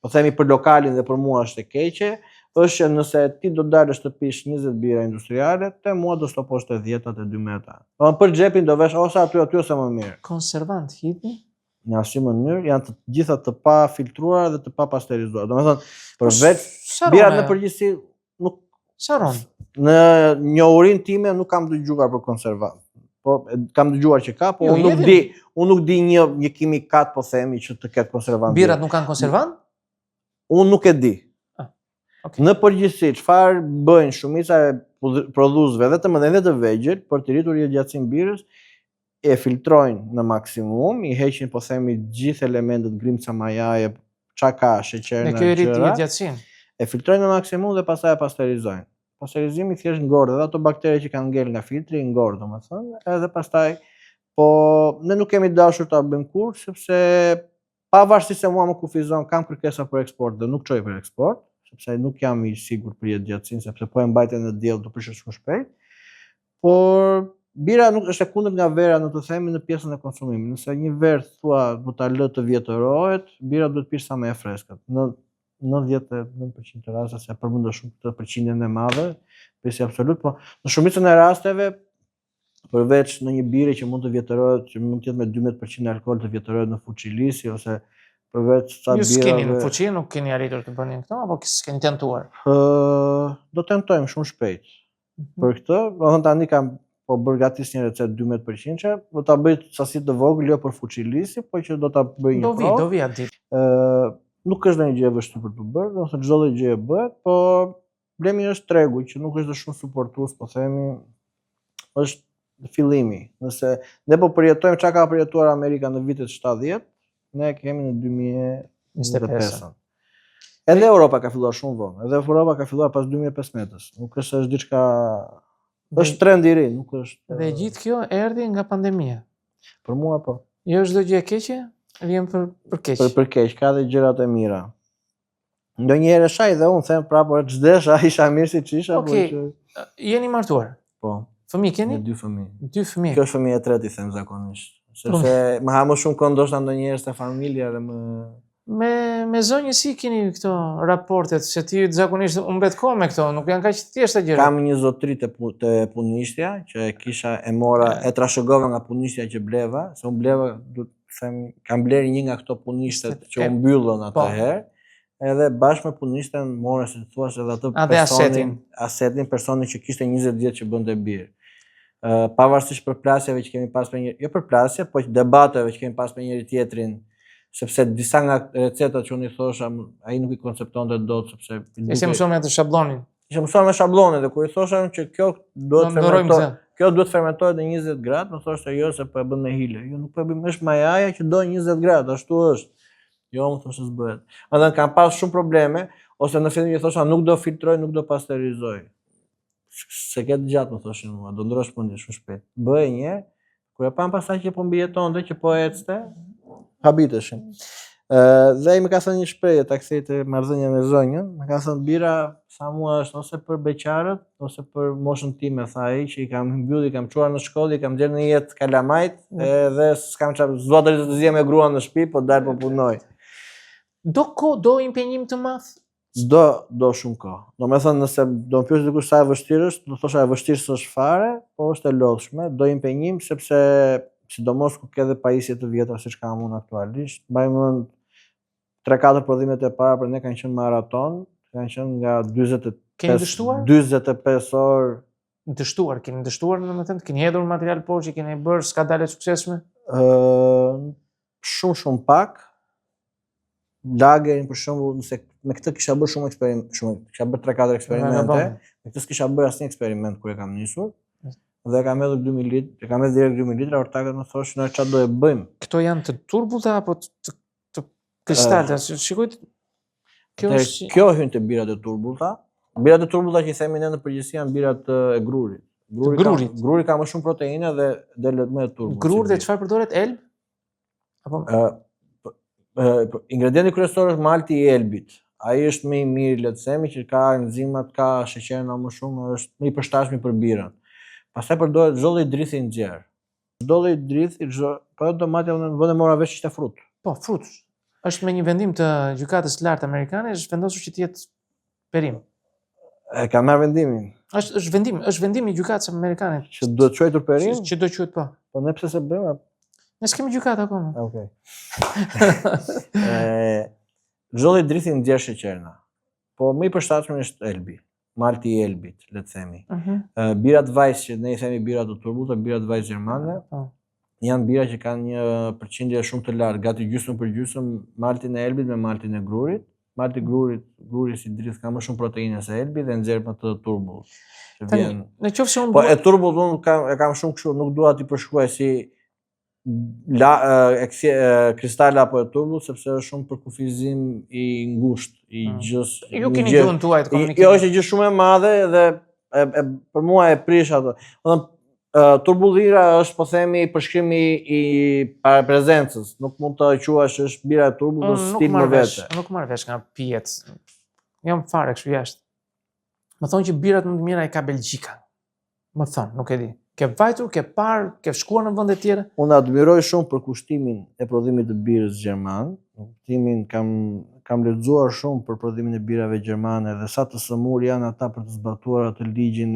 B: po themi për lokalin dhe për mua është e keqe, është që nëse ti do dalësh të pish 20 bira industriale, te mua do stoposh te 10-at e 12. Po për xhepin do vesh ose aty ose më mirë.
A: Konservant hidhni?
B: Në asnjë mënyrë janë të gjitha të pa filtruara dhe të pa pasterizuara. Domethënë, përveç birat në përgjithësi nuk
A: sa ron.
B: Në njohurinë time nuk kam dëgjuar për konservant. Po kam dëgjuar që ka, po unë nuk di një kimikat po themi që të ketë konservant.
A: Birat nuk kanë konservant?
B: Unë nuk e di.
A: Okay.
B: Në përgjithësi, çfarë bëjnë shumica e prodhuesve dhe të mëdhenj dhe të vegjël për të rritur jetëgjatësinë birës, e filtrojnë në maksimum, i heqin po themi gjithë elementet grimca majaje, çka ka, sheqer,
A: në kjo rrit jetëgjatësinë.
B: E filtrojnë në maksimum dhe pastaj e pasterizojnë. Pasterizimi thjesht ngordh edhe ato baktere që kanë ngel nga filtri, ngordh domethënë, edhe pastaj po ne nuk kemi dashur ta bëjmë kurrë sepse pavarësisht se mua më kufizon, kam kërkesa për eksport dhe nuk çoj për eksport, sepse nuk jam i sigurt për jetëgjatësinë sepse po e mbajtë në diell do prishë shumë shpejt. Por bira nuk është e kundërt nga vera në të themi në pjesën e konsumimit. Nëse një verë thua do ta lë të vjetërohet, bira duhet pish sa më e freskët. Në 99% të raste se përmendë shumë të përqindjen e madhe, pesi absolut, po në shumicën e rasteve përveç në një bire që mund të vjetërohet, që mund të jetë me 12% alkool të vjetërohet në fuqilisi ose përveç sa birave.
A: Ju s'keni në fuqi, nuk keni arritur të bëni këto apo s'keni tentuar?
B: Do tentojmë shumë shpejt. Për këtë, domethënë tani kam po përgatis një recetë 12%, do ta bëj sasi të vogël jo për fuçilisi, po që do ta bëj një provë.
A: Do vi aty.
B: Nuk është ndonjë gjë e vështirë për të bërë, domethënë çdo gjë e bëhet, po problemi është tregu që nuk është shumë suportues, po themi, është fillimi. Nëse ne po përjetojmë çka ka përjetuar Amerika në vitet 70, ne kemi në 2025. Edhe Europa ka filluar shumë vonë, edhe Europa ka filluar pas 2015-s. Nuk është diçka, është trend i ri, nuk është.
A: Dhe gjithë kjo erdhi nga pandemia.
B: Për mua po.
A: Jo çdo gjë e keqe vjen për keq.
B: Për keq, ka dhe gjërat e mira. Ndonjëherë shaj dhe unë them prapë ç'desha, isha mirë si ç'isha,
A: po që jeni martuar.
B: Po.
A: Fëmijë keni?
B: 2 fëmijë.
A: 2 fëmijë.
B: Kjo është fëmija e tretë i them zakonisht. Sepse më ha më shumë kohë ndoshta ndonjëherë se familja dhe më
A: me zonjë si keni këto raportet, se ti zakonisht humbet kohë me këto, nuk janë kaq të thjeshta gjëra.
B: Kam një zotëri të punishtja që e mora, e trashëgova nga punishtja që bleva, se unë bleva, do të them, kam blerë një nga këto punishtet që u mbyllën atëherë, edhe bashkë me punishten mora, si të thuash, edhe atë asetin, personin që kishte 20 vjet që bënte birë. Pavarësisht përplasjeve që kemi pas me njëri, jo përplasje, po debateve që kemi pas me njëri tjetrin, sepse disa nga recetat që unë i thosha, ai nuk i konceptonte dot, sepse
A: ishte mësuar me atë shablonin.
B: Ishte mësuar me shablonin, dhe kur i thosha që kjo duhet fermentohet në 20 gradë, më thoshte jo se po e bën me hile. Jo, nuk po e bëjmë, është majaja që do 20 gradë, ashtu është. Jo, më thoshte s'bëhet. Andaj kam pas shumë probleme, ose në fillim i thosha nuk do filtroj, nuk do pasteurizoj. Se ke gjatë, më thoshin mua, do ndrosh mendje shumë shpejt. Bëj një herë, kur e pam pastaj që po mbijetonte, që po ecte, habiteshin. Dhe i më ka thënë një shprehje, ta kthej te marrëdhënia me zonjën, më ka thënë bira sa mua është ose për beqarët, ose për moshën time, tha ai, që i kam mbyll, i kam çuar në shkollë, i kam dhënë në jetë kalamajt, edhe s'kam çfarë, s'dua të zgjem me gruan në shtëpi, po dal po punoj.
A: Do impenjim të madh?
B: Do shumë kohë. Domethënë nëse do më pyes dikush sa e vështirë është, do thosha e vështirë s'është fare, po është e lodhshme, do impenjim sepse sidomos ku ke dhe pajisje të vjetra siç kam unë aktualisht, mbaj mend 3-4 prodhimet e para për ne kanë qenë maraton, kanë qenë nga 45 orë.
A: Dështuar, keni dështuar domethënë, keni hedhur material poshtë, keni bërë skandale të suksesshme?
B: Shumë pak. Lagerin për shembull, nëse me këtë kisha bërë shumë kisha bërë 3-4 eksperimente, me këtë s'kisha bërë asnjë eksperiment kur e kam nisur. Dhe kam hedhur 2000 litrë, kam hedhur direkt 2000 litrë, ortakët më thoshin na çfarë do e bëjmë.
A: Këto janë të turbullta apo të kristalta? Shikoj.
B: Kjo hyn te birat e turbullta. Birat e turbullta që i themi ne në përgjithësi janë birat e grurit. Gruri ka më shumë proteina dhe delet më e turbull.
A: Gruri dhe çfarë përdoret? Elb? Apo
B: ingredienti kryesor është malti i elbit. Ai është më i mirë, le të themi, që ka enzimat, ka sheqerin më shumë, është më i përshtatshëm për birën. Pastaj përdoret çdo lloj drithi i nxjerr. Çdo lloj drithi, po domati në vend e mora vesh ishte frut.
A: Po, frut. Është me një vendim të gjykatës së lartë amerikane, është vendosur që të jetë perim.
B: E ka marrë vendimin.
A: Është vendim i gjykatës amerikane.
B: Që duhet quajtur perim?
A: Që do quhet po.
B: Po ne pse se bëjmë?
A: Ne s'kemi gjykatë akoma.
B: Okej. Çdo lloj drithi nxjerr sheqerna. Po më i përshtatshëm është elbi, malti i elbit, le të themi. Birat vajs që ne i themi bira të turbullta, birat vajs gjermane, janë bira që kanë një përqindje shumë të lartë, gati gjysmë për gjysmë maltin e elbit me maltin e grurit. Malti i gruri si dritë ka më shumë proteina se elbi dhe nxjerr më të turbull.
A: Në qoftë se
B: po e turbull unë e kam shumë kështu, nuk dua ti përshkruaj si kristale apo e turbull, sepse është shumë për kufizim i ngushtë, i gjës.
A: Ju keni gjuhën tuaj të komunikimit.
B: Jo, është gjë shumë e madhe dhe për mua e prish ato. Turbullira është, po themi, përshkrimi i paraprezencës. Nuk mund të quash është bira e turbull ose stil në vete.
A: Nuk marr vesh nga pijet. Jam fare kështu jashtë. Më thonë që birat më të mira i ka Belgjika. Më thonë, nuk e di. Ke vajtur, ke parë, ke shkuar në vende tjera?
B: Unë admiroj shumë për kushtimin e prodhimit të birës gjerman. Kam lexuar shumë për prodhimin e birave gjermane dhe sa të sëmur janë ata për të zbatuar atë ligjin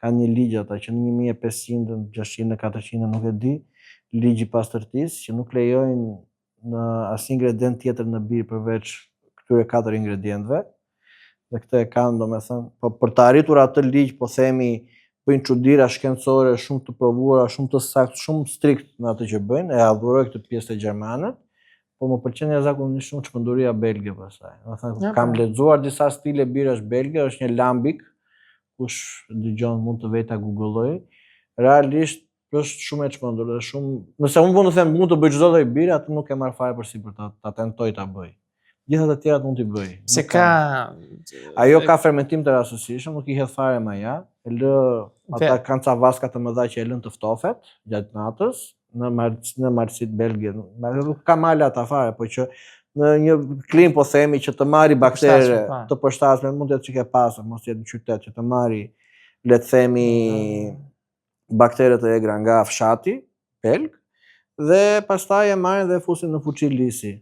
B: kanë një ligj ata që në 1500, 600, 400, nuk e di, ligji pastërtisë që nuk lejojnë në asnjë ingredient tjetër në birë përveç këtyre 4 ingredientëve. Dhe këtë e kanë, domethënë, po për të arritur atë ligj, po themi, bëjnë çuditëra shkencore shumë të provuara, shumë të saktë, shumë strikt në atë që bëjnë, e adhuroj këtë pjesë të gjermanët, po më pëlqen jashtëzakonisht shumë çmenduria belge pastaj. Domethënë kam lexuar disa stile birash belge, është një Lambic, kush dëgjon mund të vej ta googulloj. Realisht është shumë e çmendur dhe shumë, nëse unë mund të them mund të bëj çdo lloj bire, atë nuk e marr fare përsipër ta tentoj ta bëj. Gjithat e tjerat mund t'i bëj.
A: Se ka
B: ajo ka fermentim të rastësishëm, nuk i hedh fare maja, e lë ata kanë ca vaska të mëdha që e lën të ftofet gjatë natës në marësit belge. Nuk ka male ata fare, po që në një klim po themi që të marri baktere të përshtatshme, mund të jetë çike pasur, mos jetë në qytet që të marri, le të themi, baktere të egra nga fshati belg dhe pastaj e marrin dhe fusin në fuçi lisi.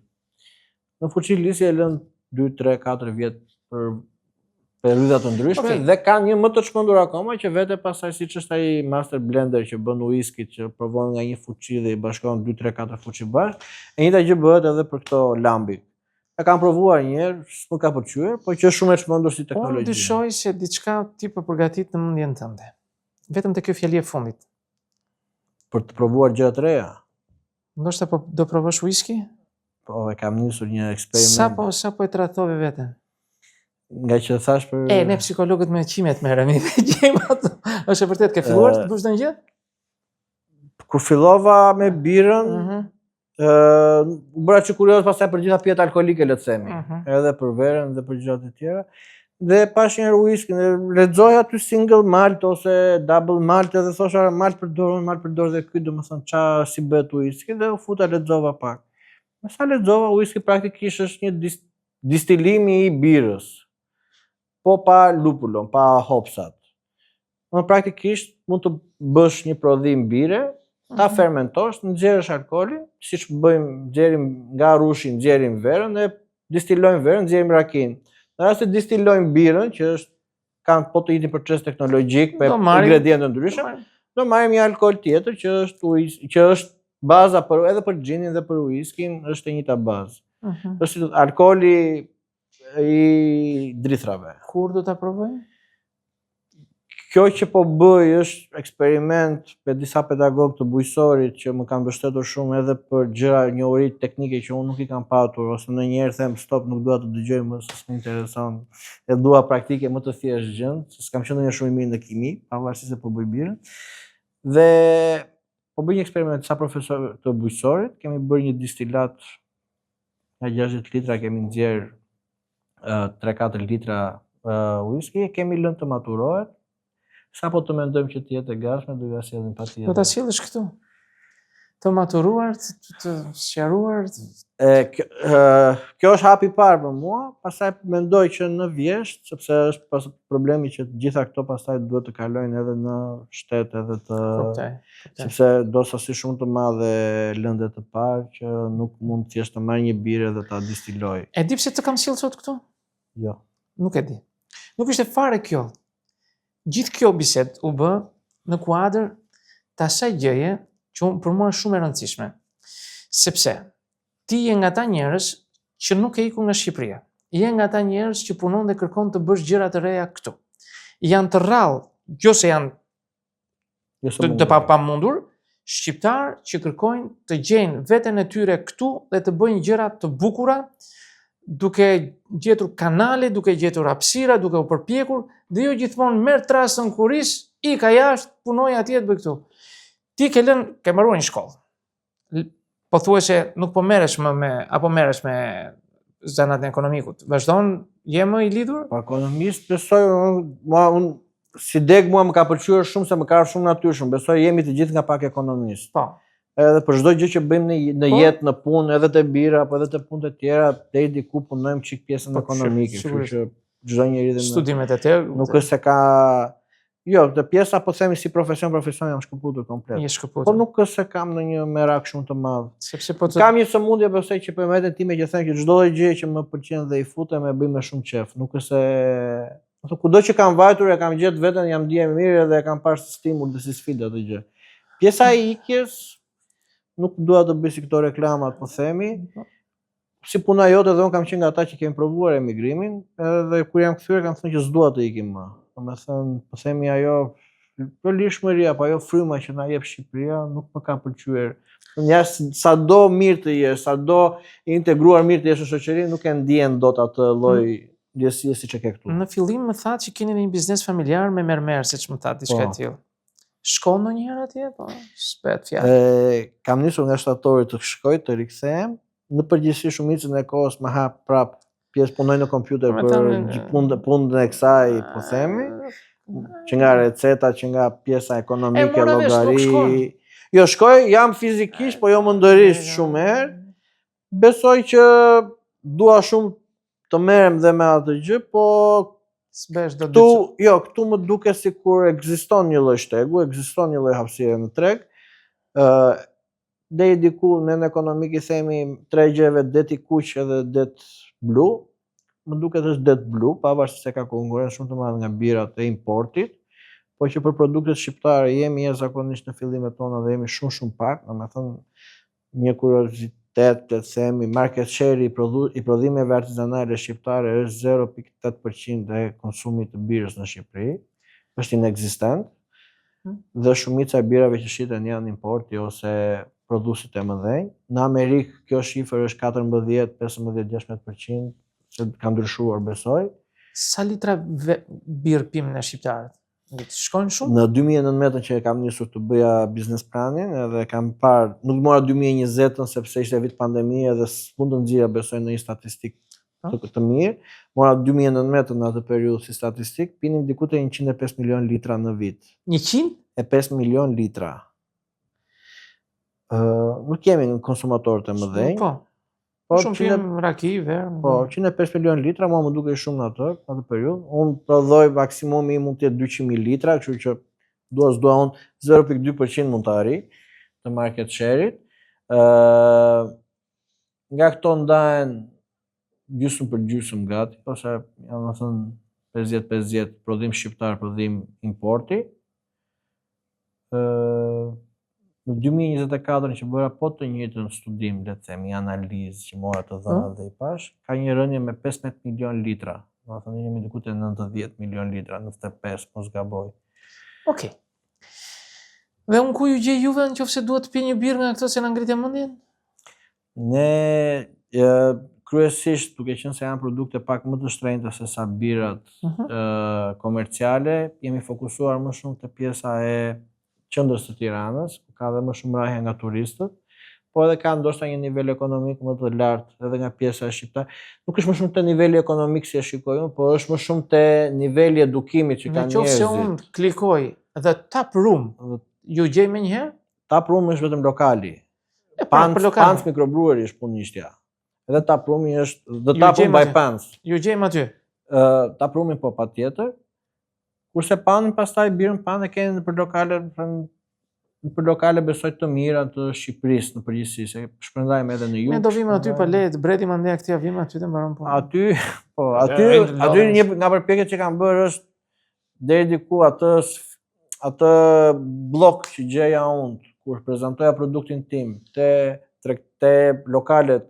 B: Në fuçi lisi e lën 2, 3, 4 vjet për periudha të ndryshme dhe kanë një më të çmendur akoma që vete pastaj siç është ai master blender që bën whisky që provon nga një fuçi dhe i bashkon 2, 3, 4 fuçi bashkë. E njëjta gjë bëhet edhe për këto Lambic. E kam provuar një herë, nuk ka pëlqyer, po që është shumë e çmendur si teknologji.
A: Unë dyshoj se diçka ti po përgatit në mendjen tënde. Vetëm te kjo fjali e fundit.
B: Për të provuar gjëra të reja.
A: Ndoshta po do provosh whisky?
B: Po, e kam nisur një eksperiment.
A: Sa po e tradhove veten?
B: Nga që thash për...
A: ne psikologët me qimet merremi. Gjejmë ato. Është e vërtet ke filluar të bësh ndonjë gjë?
B: Kur fillova me birën, bëra që kurioz pastaj për gjitha pjetë alkolike, le të themi. Edhe për verën dhe për gjërat e tjera. Dhe pash një herë whisky, lexoj aty single malt ose double malt dhe thosha malt përdor dhe ky domethënë ça si bëhet whisky dhe u futa lexova pak. Me sa lexova, whisky praktikisht është një distilimi i birës, po pa lupulon, pa hopsat. Praktikisht mund të bësh një prodhim bire, ta fermentosh, nxjerrësh alkoolin, siç bëjmë, nxjerrim nga rushi, nxjerrim verën dhe distilojmë verën, nxjerrim rakin. Në rast se distilojmë birën, që është kanë po të njëjtin proces teknologjik me ingredientë të ndryshëm, do marrim një alkool tjetër që është baza edhe për ginin dhe për whiskyn, është e njëjta bazë. Është alkooli i drithrave.
A: Kur do ta provoj?
B: Kjo që po bëj është eksperiment me disa pedagogë të bujësorit që më kanë mbështetur shumë edhe për gjëra njohuri teknike që unë nuk i kam patur, ose ndonjëherë them stop, nuk dua të dëgjoj më, se s'më intereson. E dua praktike më të thjeshtë gjën, se s'kam qenë ndonjë shumë i mirë në kimi, pavarësisht se po bëj birën. Dhe po bëj një eksperiment sa profesor të bujësorit, kemi bërë një distilat nga 60 litra, kemi nxjerr 3-4 litra whisky, e kemi lënë të maturohet. Sa po të mendojmë që të jetë e gatshme, do ja sjellim patjetër.
A: Do ta sjellësh këtu. Të maturuar, të sqaruar.
B: Kjo është hapi i parë për mua, pastaj mendoj që në vjesht, sepse është problemi që gjitha këto pastaj duhet të kalojnë edhe në shtet, edhe të sepse do sasi shumë të madhe lënde të parë që nuk mund thjesht të marr një birë dhe ta distiloj.
A: E di pse të kam sjellë sot këtu?
B: Jo.
A: Nuk e di. Nuk ishte fare kjo. Gjithë kjo bisedë u bë në kuadër të asaj gjëje që për mua është shumë e rëndësishme. Sepse ti je nga ata njerëz që nuk e iku nga Shqipëria. Je nga ata njerëz që punon dhe kërkon të bësh gjëra të reja këtu. Janë të rrallë, jo se janë të pamundur, shqiptar që kërkojnë të gjejnë veten e tyre këtu dhe të bëjnë gjëra të bukura, duke gjetur kanale, duke gjetur hapësira, duke u përpjekur, dhe jo gjithmonë merr trasën kuris, i ka jashtë, punoj atje të bëj këtu. Ti ke mbaruar një shkollë. Pothuajse nuk po merresh më apo merresh me zanat e ekonomikut. Vazhdon, je më i lidhur?
B: Po ekonomist besoj, unë si deg mua më ka pëlqyer shumë se më ka shumë natyrshëm. Besoj jemi të gjithë nga pak ekonomist.
A: Po.
B: Edhe për çdo gjë që bëjmë në jetë, në punë, edhe te bira apo edhe te punët e tjera, deri diku punojmë çik pjesën ekonomike, kështu që çdo njeri dhe
A: studimet e tjera
B: nuk është se ka te pjesa po themi si profesion jam shkëputur komplet.
A: Je shkëputur.
B: Po nuk është se kam ndonjë merak shumë të madh.
A: Sepse po
B: kam një sëmundje besoj që për veten time që them që çdo gjë që më pëlqen dhe i futem e bëj me shumë qejf. Nuk është se kudo që kam vajtur e kam gjetë veten, jam ndjehem mirë dhe e kam parë si stimul dhe si sfidë atë gjë. Pjesa e ikjes nuk dua të bëj si këto reklamat, po themi. Si puna jote dhe unë kam qenë nga ata që kemi provuar emigrimin, edhe kur jam kthyer kam thënë që s'dua të ikim më. Domethënë, po themi ajo lirshmëria, apo ajo fryma që na jep Shqipëria nuk më ka pëlqyer. Sado mirë të jesh, sado integruar mirë të jesh në shoqëri, nuk e ndjen dot atë lloj ndjesie siç e ke këtu.
A: Në fillim më thatë që keni një biznes familjar me mermer, siç më thatë diçka e tillë. Shkon ndonjëherë atje, po s'pet fjalë.
B: Kam nisur nga shtatori të shkoj të rikthehem. Në përgjithësi shumicën e kohës më hap prap pjesë punoj në kompjuter për punën e kësaj, po themi, që nga receta, që nga pjesa ekonomike, llogari. Jo, shkoj, jam fizikisht, po jo mëndërisht shumë herë. Besoj që dua shumë të merrem dhe me atë gjë, po këtu më duke sikur ekziston një lloj shtegu, ekziston një lloj hapësire në treg. Deri diku në ekonomik i themi 3 gjëve, det i kuq edhe det blu. Më duket është det blu, pavarësisht se ka konkurrencë shumë të madhe nga birat e importit, po që për produktet shqiptare jemi jashtëzakonisht në fillimet tona dhe jemi shumë pak, domethënë një kuriozitet të themi, market share i prodhimeve artizanale shqiptare është 0.8% e konsumit të birës në Shqipëri, është inekzistent, dhe shumica e birave që shiten janë importi ose prodhuesit e mëdhenj. Në Amerikë kjo shifër është 14, 15, 16%, se ka ndryshuar besoj.
A: Sa litra birë pim në shqiptarët? Shkojnë shumë?
B: Në 2019 që kam nisur të bëja biznes planin, edhe kam parë, nuk mora 2020 sepse ishte vit pandemie dhe s'mund të nxjerra besoj në një statistik të mirë. Mora 2019 në atë periudhë si statistik, pinim diku te 105 milion litra në vit. 105 milion litra. Nuk kemi konsumatorë të mëdhenj.
A: Po, shumë pim raki, verë.
B: Po, 105 milion litra, mua më duke shumë në atë periudhë. Unë prodhoj maksimumi mund të jetë 200.000 litra, kështu që dua unë 0.2% mund të arri të market share-it. Nga këto ndahen gjysmë për gjysmë gati, ose janë më thënë 50-50 prodhim shqiptar, prodhim importi. Në 2024 që bëra po të njëjtën studim, le të themi, analizë që mora të dhënat dhe i pash, ka një rënje me 15 milion litra. Do të thënë jemi diku te 90 milion litra, 95 mos gaboj.
A: Okej. Dhe unë ku ju gjej juve nëse duhet të pi një birë nga këto se na ngritja mendjen?
B: Ne kryesisht, duke qenë se janë produkte pak më të shtrenjta se sa birat komerciale, jemi fokusuar më shumë te pjesa e qendrës së Tiranës, ka dhe më shumë rrahje nga turistët, po edhe ka ndoshta një nivel ekonomik më të lartë edhe nga pjesa e shqiptare. Nuk është më shumë te niveli ekonomik si e shikoj unë, po është më shumë te niveli edukimit që kanë njerëzit.
A: Nëse unë klikoj dhe tap room, ju gjej menjëherë?
B: Tap room është vetëm lokali. Pans mikrobrueri është punishtja. Edhe tap roomi është the tap room by Pans.
A: Ju gjejmë aty.
B: Tap roomin po patjetër. Kurse panin pastaj birën pan e keni për lokale besoj të mira të Shqipërisë në përgjithësi, se shpërndajmë edhe në jug.
A: Ne do vim aty pa letë, breti mandej aktia vim aty të mbaron punë.
B: Aty një nga përpjekjet që kam bërë është deri diku atë blok që gjeja unë kur prezantoja produktin tim te lokalet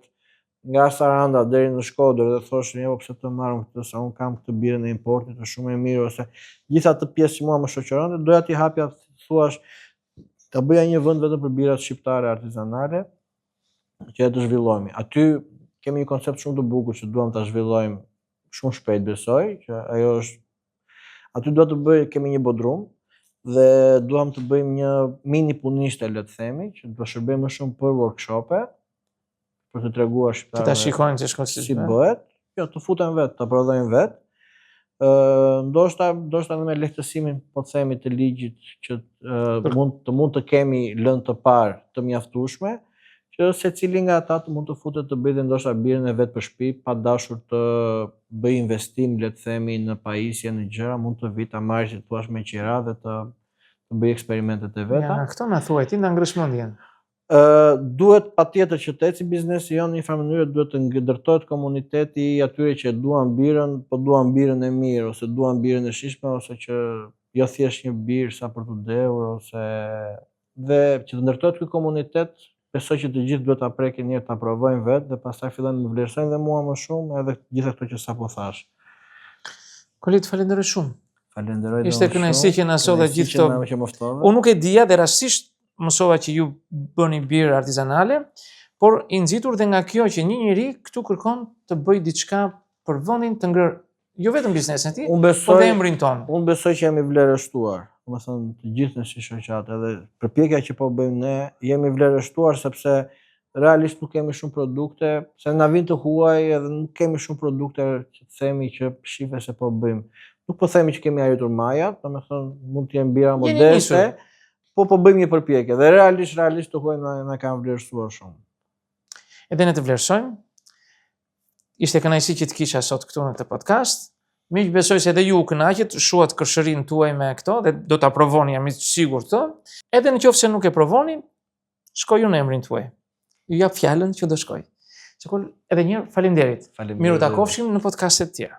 B: nga Saranda deri në Shkodër dhe thoshin jo pse të marrëm këtë sa un kam këtë birën e importit është shumë e mirë ose gjithë atë pjesë që mua më shoqëronte doja t'i hapja thuaç ta bëja një vend vetëm për birat shqiptare artizanale që të zhvillohemi. Aty kemi një koncept shumë të bukur që duam ta zhvillojmë shumë shpejt besoj që ajo është aty do të bëj kemi një bodrum dhe duam të bëjmë një mini punishte le të themi që do shërbejmë më shumë për workshope për të treguar shqiptarëve.
A: Të ta shikojnë si
B: bëhet, jo të futen vetë, të prodhojnë vetë. Ndoshta me lehtësimin po të themi të ligjit që mund të kemi lënë të parë të mjaftueshme, që secili nga ata të mund të futet të bëjë ndoshta birën e vet për shtëpi, pa dashur të bëj investim, le të themi, në pajisje në gjëra, mund të vi ta marrë që thua me qira dhe të bëj eksperimentet e veta.
A: Ja, këto na thuaj ti nda ngrish mendjen.
B: Duhet patjetër që të ecë biznesi jonë në një farë mënyrë, duhet të ndërtohet komuniteti i atyre që duan birën, po duan birën e mirë ose duan birën e shijshme ose që jo thjesht një birë sa për të dhëur ose dhe që të ndërtohet ky komunitet, besoj që të gjithë duhet ta prekin njëherë ta provojnë vetë dhe pastaj fillojnë të vlerësojnë dhe mua më shumë edhe gjithë ato që sapo thash.
A: Kolit, falenderoj shumë.
B: Falenderoj.
A: Ishte kënaqësi që na solli gjithë këto. Unë nuk e dija dhe rastësisht mësova që ju bëni birë artizanale, por i nxitur dhe nga kjo që një njeri këtu kërkon të bëj diçka për vendin të ngrer, jo vetëm biznesin e tij, por dhe emrin ton.
B: Unë besoj që jemi vlerësuar. Domethënë të gjithë ne si shoqat, edhe përpjekja që po bëjmë ne, jemi vlerësuar sepse realisht nuk kemi shumë produkte, se na vin të huaj edhe nuk kemi shumë produkte që të themi që shife se po bëjmë. Nuk po themi që kemi arritur majat, domethënë mund të jenë bira modeste, po bëjmë një përpjekje dhe realisht të huaj na kanë vlerësuar shumë.
A: Edhe ne të vlerësojmë. Ishte kënaqësi që të kisha sot këtu në këtë podcast. Miq, besoj se edhe ju u kënaqet, shuat kërshërinë tuaj me këto dhe do ta provoni, jam i sigurt të. Edhe nëse nuk e provoni, shkoj në emrin tuaj. Ju jap fjalën që do shkoj. Edhe një herë faleminderit. Miru takofshim në podcaste të tjera.